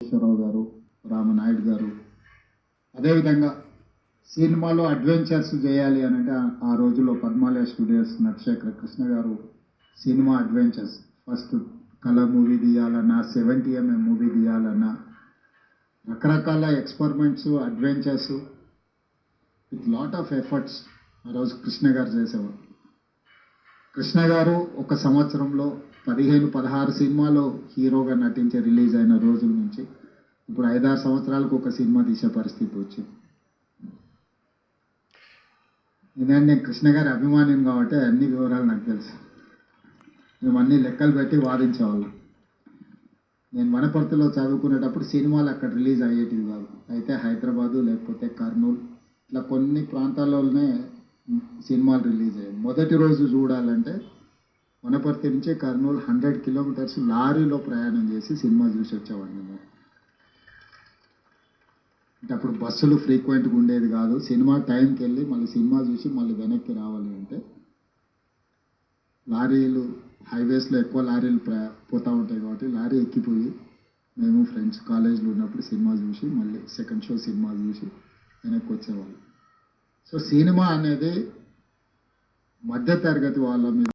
నాగేశ్వరరావు గారు, రామనాయుడు గారు, అదేవిధంగా సినిమాలో అడ్వెంచర్స్ చేయాలి అని అంటే ఆ రోజుల్లో పద్మాలయ స్టూడియోస్ నటశేఖర కృష్ణ గారు cinema adventures first colour movie తీయాలన్నా 70mm మూవీ తీయాలన్నా రకరకాల experiments adventures with lot of efforts ఆ రోజు కృష్ణ గారు చేసేవారు. కృష్ణ గారు ఒక సంవత్సరంలో 15-16 సినిమాలు హీరోగా నటించి రిలీజ్ అయిన రోజుల నుంచి ఇప్పుడు 5-6 సంవత్సరాలకు ఒక సినిమా తీసే పరిస్థితి వచ్చింది. ఎందుకంటే నేను కృష్ణ గారి అభిమానిని కాబట్టి అన్ని వివరాలు నాకు తెలుసు. మేము అన్ని లెక్కలు పెట్టి వాదించేవాళ్ళం. నేను వనపర్తిలో చదువుకునేటప్పుడు సినిమాలు అక్కడ రిలీజ్ అయ్యేటివి కాదు. అయితే హైదరాబాదు లేకపోతే కర్నూలు ఇట్లా కొన్ని ప్రాంతాల్లోనే సినిమాలు రిలీజ్ అయ్యాయి. మొదటి రోజు చూడాలంటే వనపర్తి నుంచి కర్నూలు 100 కిలోమీటర్స్ లారీలో ప్రయాణం చేసి సినిమా చూసి వచ్చేవాడిని మేము. అంటే అప్పుడు బస్సులు ఫ్రీక్వెంట్గా ఉండేది కాదు. సినిమా టైంకి వెళ్ళి మళ్ళీ సినిమా చూసి మళ్ళీ వెనక్కి రావాలి అంటే లారీలు హైవేస్లో ఎక్కువ లారీలు పోతూ ఉంటాయి కాబట్టి లారీ ఎక్కిపోయి మేము ఫ్రెండ్స్ కాలేజ్లో ఉన్నప్పుడు సినిమా చూసి మళ్ళీ సెకండ్ షో సినిమా చూసి వెనక్కి వచ్చేవాళ్ళం. సో సినిమా అనేది మధ్యతరగతి వాళ్ళ మీద